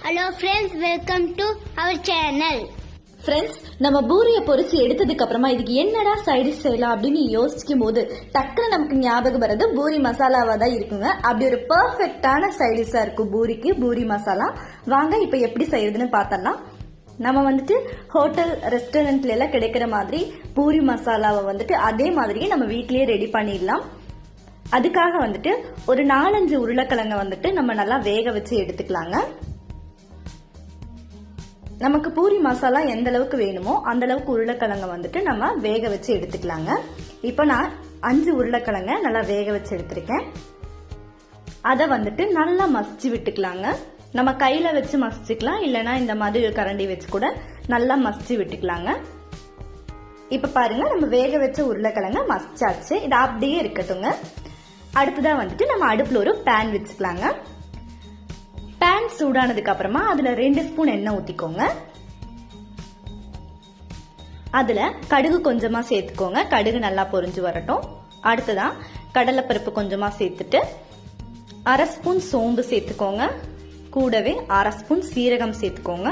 Hello friends, welcome to our channel. Friends, நம்ம பூரியை பொரிச்சு எடுத்ததுக்கு அப்புறமா இதுக்கு என்னடா சைடு செய்யலாம் அப்படின்னு யோசிக்கும் போது டக்குன்னு நமக்கு ஞாபகம் வர்றது பூரி மசாலாவா தான் இருக்குங்க. அப்படி ஒரு பெர்ஃபெக்டான சைடிஷா இருக்கும் பூரிக்கு பூரி மசாலா. வாங்க இப்ப எப்படி செய்யறதுன்னு பார்த்தலாம். நம்ம வந்துட்டு ஹோட்டல் ரெஸ்டாரண்ட்ல எல்லாம் கிடைக்கிற மாதிரி பூரி மசாலாவை வந்துட்டு அதே மாதிரியே நம்ம வீட்லயே ரெடி பண்ணிடலாம். அதுக்காக வந்துட்டு ஒரு 4-5 உருளைக்கிழங்க வந்துட்டு நம்ம நல்லா வேக வச்சு எடுத்துக்கலாங்க. நமக்கு பூரி மசாலா எந்த அளவுக்கு வேணுமோ அந்த அளவுக்கு உருளைக்கிழங்க வந்துட்டு நம்ம வேக வச்சு எடுத்துக்கலாங்க. இப்போ நான் 5 உருளைக்கிழங்க நல்லா வேக வச்சு எடுத்திருக்கேன். அதை வந்துட்டு நல்லா மசிச்சு விட்டுக்கலாங்க. நம்ம கையில வச்சு மசிச்சுக்கலாம், இல்லைன்னா இந்த மாதிரி ஒரு கரண்டி வச்சு கூட நல்லா மசிச்சு விட்டுக்கலாங்க. இப்ப பாருங்க, நம்ம வேக வச்ச உருளைக்கிழங்க மசிச்சாச்சு. இது அப்படியே இருக்கட்டுங்க. அடுத்ததா வந்துட்டு நம்ம அடுப்புல ஒரு பேன் வச்சுக்கலாங்க. பேன் சூடானதுக்கு அப்புறமா அதுல 2 ஸ்பூன் எண்ணெய் ஊத்திக்கோங்க. அதுல கடுகு கொஞ்சமா சேர்த்துக்கோங்க. கடுகு நல்லா பொரிஞ்சு வரட்டும். அடுத்ததா கடலைப்பருப்பு கொஞ்சமா சேர்த்துட்டு 1/2 ஸ்பூன் சோம்பு சேர்த்துக்கோங்க. கூடவே 1/2 ஸ்பூன் சீரகம் சேர்த்துக்கோங்க.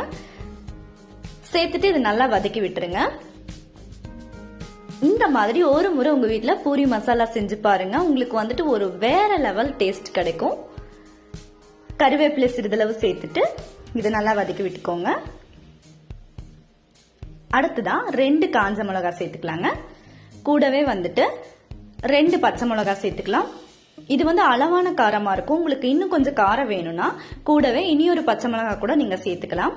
சேர்த்துட்டு இது நல்லா வதக்கி விட்டுருங்க. இந்த மாதிரி ஒரு முறை உங்க வீட்டுல பூரி மசாலா செஞ்சு பாருங்க. உங்களுக்கு வந்துட்டு ஒரு வேற லெவல் டேஸ்ட் கிடைக்கும். கருவேப்பிலை சிறிதளவு சேர்த்துட்டு இதை நல்லா வதக்கி விட்டுக்கோங்க. அடுத்ததான் 2 காஞ்ச மிளகாய் சேர்த்துக்கலாங்க. கூடவே வந்துட்டு 2 பச்சை மிளகாய் சேர்த்துக்கலாம். இது வந்து அளவான காரமா இருக்கும். உங்களுக்கு இன்னும் கொஞ்சம் காரம் வேணும்னா கூடவே இனியொரு பச்சை மிளகாய் கூட நீங்க சேர்த்துக்கலாம்.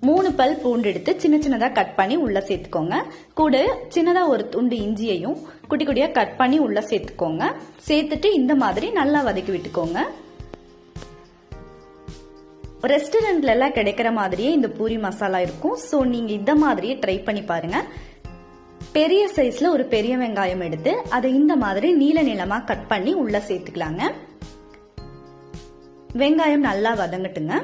3 பல் பூண்டு எடுத்து சின்ன சின்னதா கட் பண்ணி உள்ள சேர்த்துக்கோங்க. கூட சின்னதா ஒரு துண்டு இஞ்சியையும் குட்டி குட்டியா கட் பண்ணி உள்ள சேர்த்துக்கோங்க. சேர்த்துட்டு இந்த மாதிரி நல்லா வதக்கி விட்டுக்கோங்க. ரெஸ்டாரண்ட்ல எல்லாம் கிடைக்கிற மாதிரியே இந்த பூரி மசாலா இருக்கும். சோ நீங்க இந்த மாதிரியே ட்ரை பண்ணி பாருங்க. பெரிய சைஸ்ல ஒரு பெரிய வெங்காயம் எடுத்து அதை இந்த மாதிரி நீல நீளமா கட் பண்ணி உள்ள சேர்த்துக்கலாங்க. வெங்காயம் நல்லா வதங்கட்டுங்க.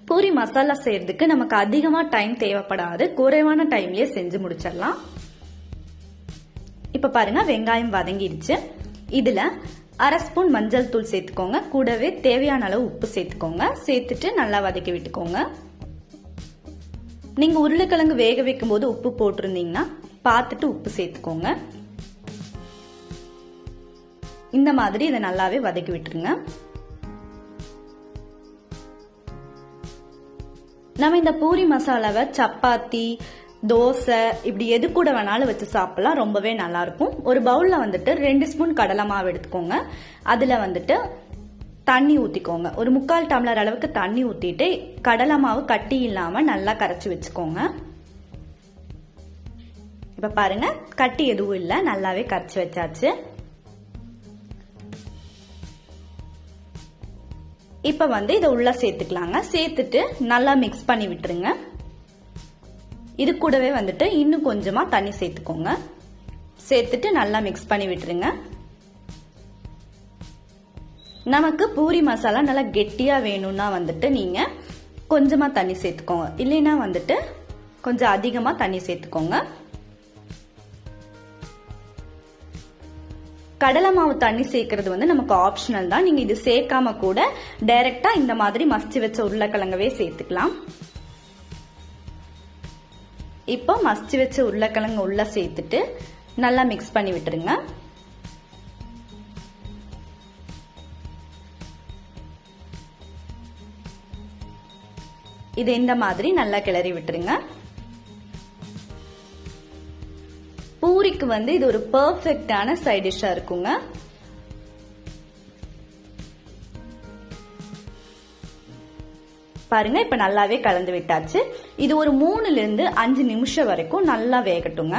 பூரி மசாலா செய்யறதுக்கு நமக்கு அதிகமா டைம் தேவைப்படாது. குறைவான டைம்லயே செஞ்சு முடிச்சிடலாம். இப்ப பாருங்க, வெங்காயம் வதங்கிடுச்சு. இதுல 1/2 ஸ்பூன் மஞ்சள் தூள் சேர்த்துக்கோங்க. கூடவே தேவையான அளவு உப்பு சேர்த்துக்கோங்க. சேர்த்துட்டு நல்லா வதக்கி விட்டுக்கோங்க. நீங்க உருளைக்கிழங்கு வேக வைக்கும் போது உப்பு போட்டிருந்தீங்கன்னா பார்த்துட்டு உப்பு சேர்த்துக்கோங்க. இந்த மாதிரி இதை நல்லாவே வதக்கி விட்டுருங்க. நம்ம இந்த பூரி மசாலாவை சப்பாத்தி, தோசை இப்படி எது கூட வேணாலும் வச்சு சாப்பிடலாம். ரொம்பவே நல்லா இருக்கும். ஒரு பவுல்ல வந்துட்டு 2 ஸ்பூன் கடலை மாவு எடுத்துக்கோங்க. அதுல வந்துட்டு தண்ணி ஊத்திக்கோங்க. ஒரு 3/4 டம்ளர் அளவுக்கு தண்ணி ஊத்திட்டு கடலை மாவு கட்டி இல்லாம நல்லா கரைச்சு வச்சுக்கோங்க. இப்ப பாருங்க, கட்டி எதுவும் இல்ல, நல்லாவே கரைச்சு வச்சாச்சு. இப்ப வந்து இதை உள்ள சேர்த்துக்கலாங்க. சேர்த்துட்டு நல்லா மிக்ஸ் பண்ணி விட்டுருங்க. இது கூடவே வந்துட்டு இன்னும் கொஞ்சமா தண்ணி சேர்த்துக்கோங்க. சேர்த்துட்டு நல்லா மிக்ஸ் பண்ணி விட்டுருங்க. நமக்கு பூரி மசாலா நல்லா கெட்டியா வேணும்னா வந்துட்டு நீங்க கொஞ்சமா தண்ணி சேர்த்துக்கோங்க. இல்லைன்னா வந்துட்டு கொஞ்சம் அதிகமா தண்ணி சேர்த்துக்கோங்க. கடலை மாவு தண்ணி சேர்க்கறது வந்து நமக்கு ஆப்ஷனல் தான். நீங்க இது சேர்க்காம கூட டைரக்டா இந்த மாதிரி மசிச்சு வச்ச உருளைக்கிழங்கவே சேர்த்துக்கலாம். இப்போ மசிச்சு வச்ச உருளைக்கிழங்கு உள்ள சேர்த்துட்டு நல்லா மிக்ஸ் பண்ணி விட்டுருங்க. இது இந்த மாதிரி நல்லா கிளறி விட்டுருங்க. பூரிக்கு வந்து இது ஒரு பெர்ஃபெக்டான சைட் டிஷ்ஷா இருக்குங்க. பாருங்க, இப்ப நல்லாவே கலந்து விட்டாச்சு. இது ஒரு 3-5 நிமிஷம் வரைக்கும் நல்லா வேகட்டுங்க.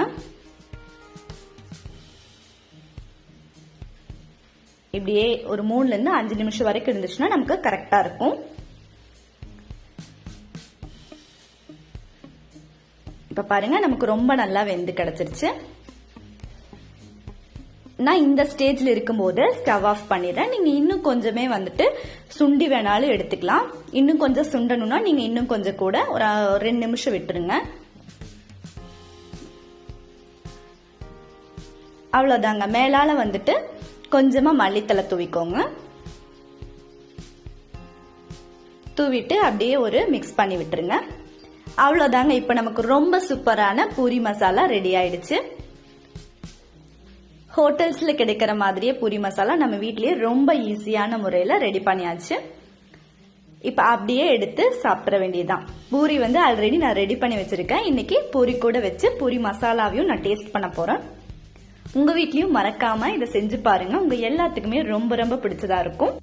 இப்படியே ஒரு 3-5 நிமிஷம் வரைக்கும் இருந்துச்சுன்னா நமக்கு கரெக்டா இருக்கும். இப்ப பாருங்க, நமக்கு ரொம்ப நல்லா வெந்து கிடைச்சிருச்சு. நான் இந்த ஸ்டேஜ்ல இருக்கும்போது ஸ்டவ் ஆஃப் பண்ணிடுறேன். நீங்க இன்னும் கொஞ்சமே வந்துட்டு சுண்டி வேணாலும் எடுத்துக்கலாம். இன்னும் கொஞ்சம் சுண்டணும்னா நீங்க இன்னும் கொஞ்சம் கூட ஒரு 2 நிமிஷம் விட்டுருங்க. அவ்வளவுதாங்க. மேலால வந்துட்டு கொஞ்சமா மல்லித்தலை தூவிக்கோங்க. தூவிட்டு அப்படியே ஒரு மிக்ஸ் பண்ணி விட்டுருங்க. அவ்வளவுதாங்க. இப்ப நமக்கு ரொம்ப சூப்பரான பூரி மசாலா ரெடி ஆயிடுச்சு. ஹோட்டல்ஸ்ல கிடைக்கிற மாதிரியே பூரி மசாலா நம்ம வீட்லயே ரொம்ப ஈஸியான முறையில ரெடி பண்ணியாச்சு. இப்ப அப்படியே எடுத்து சாப்பிட வேண்டியதுதான். பூரி வந்து ஆல்ரெடி நான் ரெடி பண்ணி வச்சிருக்கேன். இன்னைக்கு பூரி கூட வச்சு பூரி மசாலாவையும் நான் டேஸ்ட் பண்ண போறேன். உங்க வீட்லயும் மறக்காம இதை செஞ்சு பாருங்க. உங்க எல்லாத்துக்குமே ரொம்ப ரொம்ப பிடிச்சதா இருக்கும்.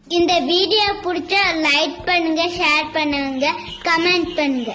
இந்த வீடியோ பிடிச்சா லைக் பண்ணுங்க, ஷேர் பண்ணுங்க, கமெண்ட் பண்ணுங்க.